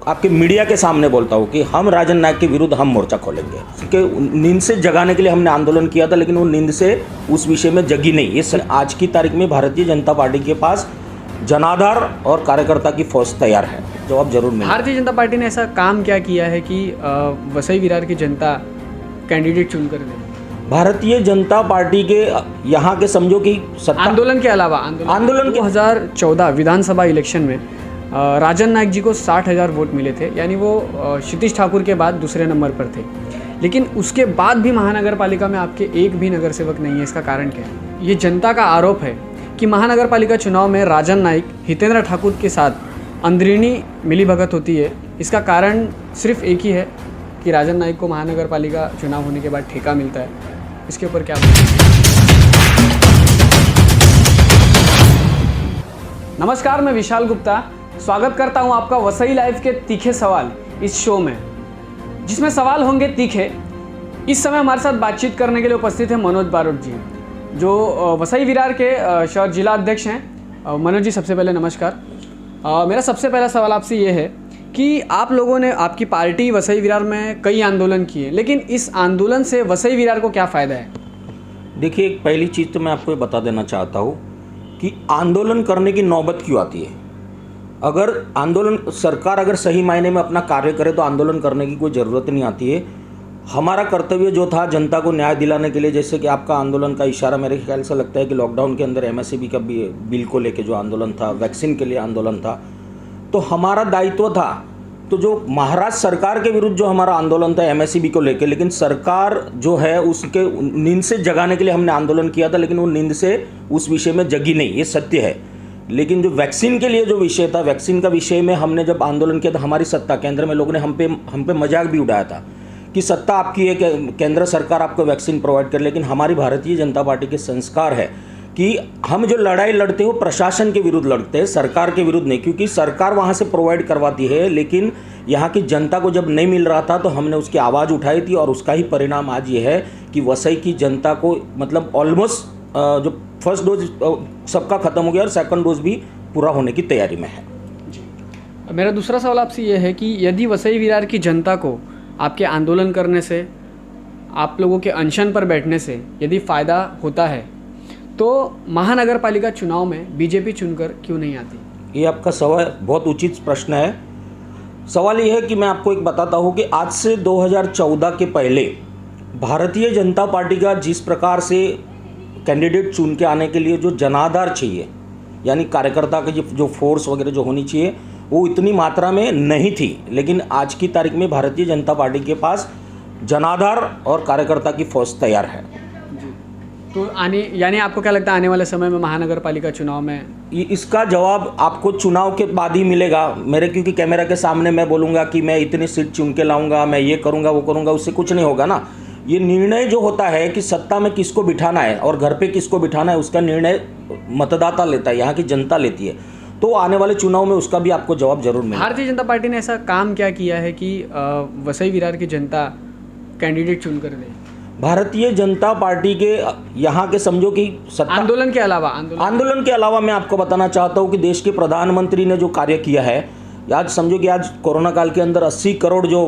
आपके मीडिया के सामने बोलता हूँ कि हम राजन नायक के विरुद्ध हम मोर्चा खोलेंगे कि नींद से जगाने के लिए हमने आंदोलन किया था, लेकिन वो नींद से उस विषय में जगी नहीं। ये आज की तारीख में भारतीय जनता पार्टी के पास जनाधार और कार्यकर्ता की फौज तैयार है। जवाब जरूर मिलेगा। भारतीय जनता पार्टी ने ऐसा काम क्या किया है कि वसई विरार की जनता कैंडिडेट चुनकर दे? भारतीय जनता पार्टी के यहाँ के समझो कि आंदोलन के अलावा आंदोलन 2014 विधानसभा इलेक्शन में राजन नायक जी को 60,000 वोट मिले थे, यानी वो क्षितिज ठाकुर के बाद दूसरे नंबर पर थे। लेकिन उसके बाद भी महानगर पालिका में आपके एक भी नगर सेवक नहीं है। इसका कारण क्या है? ये जनता का आरोप है कि महानगर पालिका चुनाव में राजन नायक हितेंद्र ठाकुर के साथ अंदरूनी मिलीभगत होती है। इसका कारण सिर्फ एक ही है कि राजन नायक को महानगर पालिका चुनाव होने के बाद ठेका मिलता है। इसके ऊपर क्या? नमस्कार, मैं विशाल गुप्ता स्वागत करता हूं आपका वसई लाइव के तीखे सवाल इस शो में, जिसमें सवाल होंगे तीखे। इस समय हमारे साथ बातचीत करने के लिए उपस्थित है मनोज बारोट जी, जो वसई विरार के शहर जिला अध्यक्ष हैं। मनोज जी, सबसे पहले नमस्कार। मेरा सबसे पहला सवाल आपसे ये है कि आप लोगों ने, आपकी पार्टी वसई विरार में कई आंदोलन किए, लेकिन इस आंदोलन से वसई विरार को क्या फ़ायदा है? देखिए, पहली चीज़ तो मैं आपको ये बता देना चाहता हूँ कि आंदोलन करने की नौबत क्यों आती है। अगर सरकार अगर सही मायने में अपना कार्य करे तो आंदोलन करने की कोई ज़रूरत नहीं आती है। हमारा कर्तव्य जो था जनता को न्याय दिलाने के लिए, जैसे कि आपका आंदोलन का इशारा मेरे ख्याल से लगता है कि लॉकडाउन के अंदर एमएसपी का बिल को लेके जो आंदोलन था, वैक्सीन के लिए आंदोलन था, तो हमारा दायित्व था। तो जो महाराष्ट्र सरकार के विरुद्ध जो हमारा आंदोलन था एमएसपी को लेके, लेकिन सरकार जो है उसके नींद से जगाने के लिए हमने आंदोलन किया था, लेकिन वो नींद से उस विषय में जगी नहीं, ये सत्य है। लेकिन जो वैक्सीन के लिए जो विषय था, वैक्सीन का विषय में हमने जब आंदोलन किया था, हमारी सत्ता केंद्र में लोगों ने हम पे मजाक भी उड़ाया था कि सत्ता आपकी है, केंद्र सरकार आपको वैक्सीन प्रोवाइड करे। लेकिन हमारी भारतीय जनता पार्टी के संस्कार है कि हम जो लड़ाई लड़ते हो प्रशासन के विरुद्ध लड़ते हैं, सरकार के विरुद्ध नहीं, क्योंकि सरकार वहाँ से प्रोवाइड करवाती है, लेकिन यहाँ की जनता को जब नहीं मिल रहा था तो हमने उसकी आवाज़ उठाई थी। और उसका ही परिणाम आज ये है कि वसई की जनता को मतलब ऑलमोस्ट जो फर्स्ट डोज सबका ख़त्म हो गया और सेकंड डोज भी पूरा होने की तैयारी में है। मेरा दूसरा सवाल आपसे ये है कि यदि वसई विरार की जनता को आपके आंदोलन करने से, आप लोगों के अनशन पर बैठने से यदि फ़ायदा होता है, तो महानगर पालिका चुनाव में बीजेपी चुनकर क्यों नहीं आती? ये आपका सवाल बहुत उचित प्रश्न है। सवाल ये है कि मैं आपको एक बताता हूँ कि आज से 2014 के पहले भारतीय जनता पार्टी का जिस प्रकार से कैंडिडेट चुन के आने के लिए जो जनाधार चाहिए, यानी कार्यकर्ता की जो फोर्स वगैरह जो होनी चाहिए, वो इतनी मात्रा में नहीं थी। लेकिन आज की तारीख में भारतीय जनता पार्टी के पास जनाधार और कार्यकर्ता की फौज तैयार है। तो यानी आपको क्या लगता है आने वाले समय में महानगर पालिका चुनाव में? इसका जवाब आपको चुनाव के बाद ही मिलेगा मेरे, क्योंकि कैमरा के सामने मैं बोलूँगा कि मैं इतनी सीट चुन के लाऊंगा, मैं ये करूँगा वो करूँगा, उससे कुछ नहीं होगा ना। ये निर्णय जो होता है कि सत्ता में किसको बिठाना है और घर पे किसको बिठाना है, उसका निर्णय मतदाता लेता है, यहाँ की जनता लेती है। तो आने वाले चुनाव में उसका भी आपको जवाब जरूर मिलेगा। भारतीय जनता पार्टी ने ऐसा काम क्या किया है कि वसई विरार की जनता कैंडिडेट चुनकर दे? भारतीय जनता पार्टी के यहाँ के समझो कि आंदोलन के अलावा मैं आपको बताना चाहता हूँ कि देश के प्रधानमंत्री ने जो कार्य किया है, आज समझो कि आज कोरोना काल के अंदर 80 करोड़ जो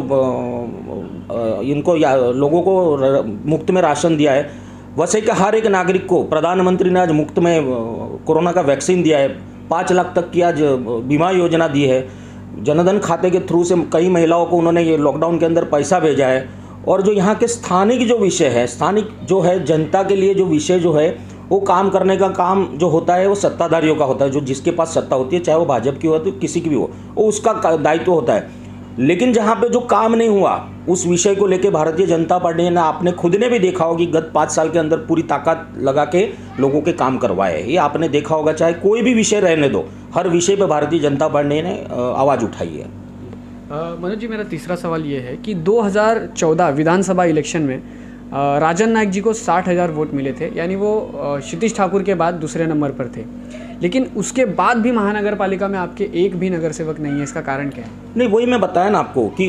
इनको लोगों को मुफ्त में राशन दिया है। वसई के हर एक नागरिक को प्रधानमंत्री ने आज मुफ्त में कोरोना का वैक्सीन दिया है। 5 लाख तक की आज बीमा योजना दी है। जनधन खाते के थ्रू से कई महिलाओं को उन्होंने ये लॉकडाउन के अंदर पैसा भेजा है। और जो यहाँ के स्थानिक जो विषय है, स्थानिक जो है जनता के लिए जो विषय जो है, वो काम करने का काम जो होता है वो सत्ताधारियों का होता है। जो जिसके पास सत्ता होती है, चाहे वो भाजपा की हो तो किसी की भी हो, वो उसका दायित्व होता है। लेकिन जहाँ पे जो काम नहीं हुआ उस विषय को लेके भारतीय जनता पार्टी ने, आपने खुद ने भी देखा होगा कि गत 5 साल के अंदर पूरी ताकत लगा के लोगों के काम करवाए। ये आपने देखा होगा, चाहे कोई भी विषय रहने दो, हर विषय पे भारतीय जनता पार्टी ने आवाज़ उठाई है। मनोज जी, मेरा तीसरा सवाल ये है कि 2014 विधानसभा इलेक्शन में राजन नायक जी को 60,000 वोट मिले थे, यानी वो क्षितिज ठाकुर के बाद दूसरे नंबर पर थे। लेकिन उसके बाद भी महानगर पालिका में आपके एक भी नगर सेवक नहीं है। इसका कारण क्या है? नहीं, वही मैं बताया ना आपको कि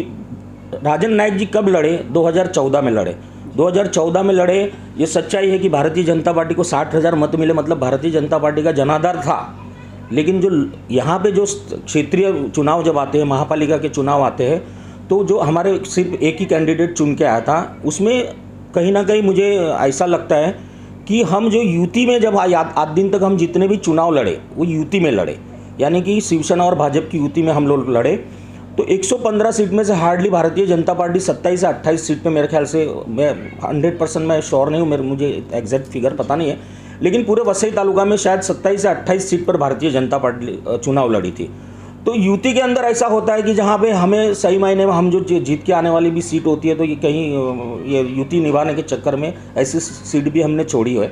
राजन नायक जी कब लड़े? 2014 में लड़े। 2014 में लड़े। ये सच्चाई है कि भारतीय जनता पार्टी को 60,000 मत मिले, मतलब भारतीय जनता पार्टी का जनाधार था। लेकिन जो यहाँ पे जो क्षेत्रीय चुनाव जब आते हैं, महापालिका के चुनाव आते हैं, तो जो हमारे सिर्फ एक ही कैंडिडेट चुन के आया था, उसमें कहीं ना कहीं मुझे ऐसा लगता है कि हम जो यूटी में जब आज दिन तक हम जितने भी चुनाव लड़े वो यूटी में लड़े, यानी कि शिवसेना और भाजपा की यूटी में हम लोग लड़े, तो 115 सीट में से हार्डली भारतीय जनता पार्टी 27 से 28 सीट पे मेरे ख्याल से, मैं 100% मैं श्योर नहीं हूँ, मुझे एग्जैक्ट फिगर पता नहीं है, लेकिन पूरे वसई तालुका में शायद 27 से 28 सीट पर भारतीय जनता पार्टी चुनाव लड़ी थी। तो यूटी के अंदर ऐसा होता है कि जहाँ पे हमें सही मायने में हम जो जीत के आने वाली भी सीट होती है, तो ये कहीं ये यूटी निभाने के चक्कर में ऐसी सीट भी हमने छोड़ी है,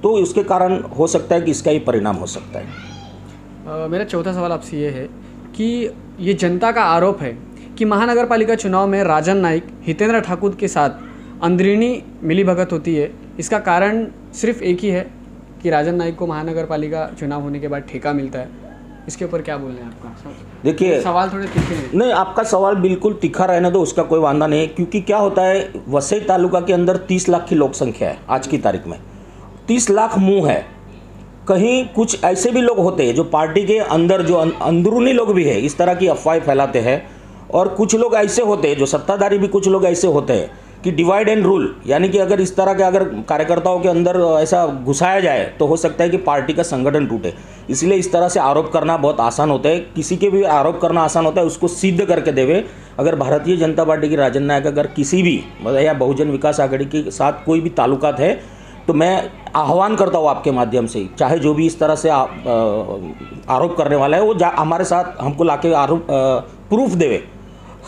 तो उसके कारण हो सकता है कि इसका ही परिणाम हो सकता है। मेरा चौथा सवाल आपसे ये है कि ये जनता का आरोप है कि महानगर पालिका चुनाव में राजन नाइक, हितेंद्र ठाकुर के साथ अंदरूनी मिलीभगत होती है। इसका कारण सिर्फ एक ही है कि राजन नाइक को महानगर पालिका चुनाव होने के बाद ठेका मिलता है। इसके ऊपर क्या बोलना है आपका? देखिए, सवाल थोड़े तीखे हैं। नहीं, आपका सवाल बिल्कुल तीखा रहने दो, उसका कोई वादा नहीं है, क्योंकि क्या होता है, वसई तालुका के अंदर 30 लाख की लोक संख्या है आज की तारीख में, 30 लाख मुंह है। कहीं कुछ ऐसे भी लोग होते हैं जो पार्टी के अंदर जो अंदरूनी लोग भी है, इस तरह की अफवाहें फैलाते हैं, और कुछ लोग ऐसे होते हैं जो सत्ताधारी भी, कुछ लोग ऐसे होते हैं कि डिवाइड एंड रूल, यानी कि अगर इस तरह के अगर कार्यकर्ताओं के अंदर ऐसा घुसाया जाए तो हो सकता है कि पार्टी का संगठन टूटे। इसलिए इस तरह से आरोप करना बहुत आसान होता है, किसी के भी आरोप करना आसान होता है, उसको सिद्ध करके देवे। अगर भारतीय जनता पार्टी की राजन नायक अगर किसी भी या बहुजन विकास आघाड़ी के साथ कोई भी ताल्लुकात है, तो मैं आह्वान करता हूँ आपके माध्यम से, चाहे जो भी इस तरह से आरोप करने वाला है वो हमारे साथ हमको लाके आरोप प्रूफ देवे।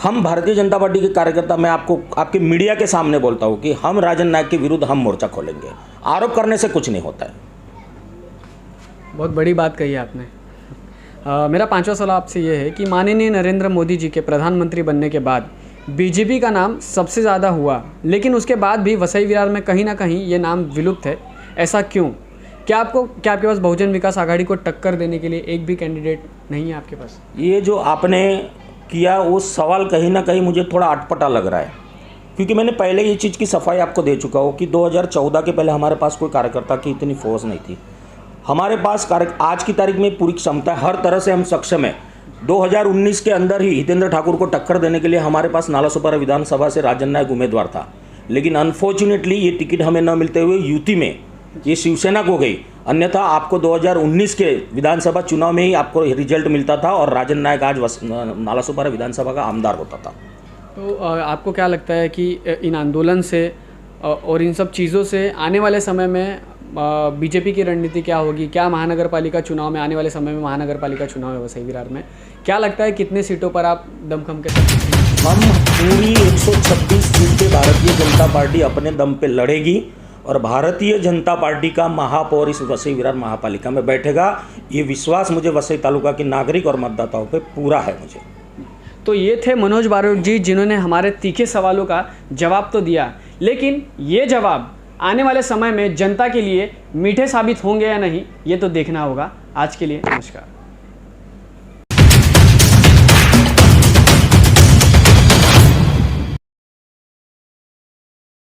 हम भारतीय जनता पार्टी के कार्यकर्ता, मैं आपको आपके मीडिया के सामने बोलता हूँ कि हम राजन नायक के विरुद्ध हम मोर्चा खोलेंगे। आरोप करने से कुछ नहीं होता है। बहुत बड़ी बात कही आपने। मेरा पांचवा सवाल आपसे ये है कि माननीय नरेंद्र मोदी जी के प्रधानमंत्री बनने के बाद बीजेपी का नाम सबसे ज़्यादा हुआ, लेकिन उसके बाद भी वसई विरार में कहीं ना कहीं ये नाम विलुप्त है। ऐसा क्यों? क्या आपके पास बहुजन विकास आघाड़ी को टक्कर देने के लिए एक भी कैंडिडेट नहीं है आपके पास? ये जो आपने किया वो सवाल कहीं ना कहीं मुझे थोड़ा अटपटा लग रहा है, क्योंकि मैंने पहले ये चीज़ की सफाई आपको दे चुका हूँ कि 2014 के पहले हमारे पास कोई कार्यकर्ता की इतनी फोर्स नहीं थी। हमारे पास आज की तारीख में पूरी क्षमता, हर तरह से हम सक्षम है। 2019 के अंदर ही हितेंद्र ठाकुर को टक्कर देने के लिए हमारे पास नालासोपारा विधानसभा से राजन नायक उम्मीदवार था, लेकिन अनफॉर्चुनेटली ये टिकट हमें न मिलते हुए यूटी में ये शिवसेना को गई। अन्यथा आपको 2019 के विधानसभा चुनाव में ही आपको रिजल्ट मिलता था और राजन नायक आज नालासोपारा विधानसभा का आमदार होता था। तो आपको क्या लगता है कि इन आंदोलन से और इन सब चीज़ों से आने वाले समय में बीजेपी की रणनीति क्या होगी? क्या महानगर पालिका चुनाव में, आने वाले समय में महानगर पालिका चुनाव है वसई विरार में, क्या लगता है कितने सीटों पर आप दमखम के साथ? हम पूरी 136 सीटें भारतीय जनता पार्टी अपने दम पे लड़ेगी और भारतीय जनता पार्टी का महापौर इस वसई विरार महापालिका में बैठेगा। ये विश्वास मुझे वसई तालुका के नागरिक और मतदाताओं पे पूरा है मुझे। तो ये थे मनोज बारोट जी, जिन्होंने हमारे तीखे सवालों का जवाब तो दिया, लेकिन ये जवाब आने वाले समय में जनता के लिए मीठे साबित होंगे या नहीं, ये तो देखना होगा। आज के लिए नमस्कार।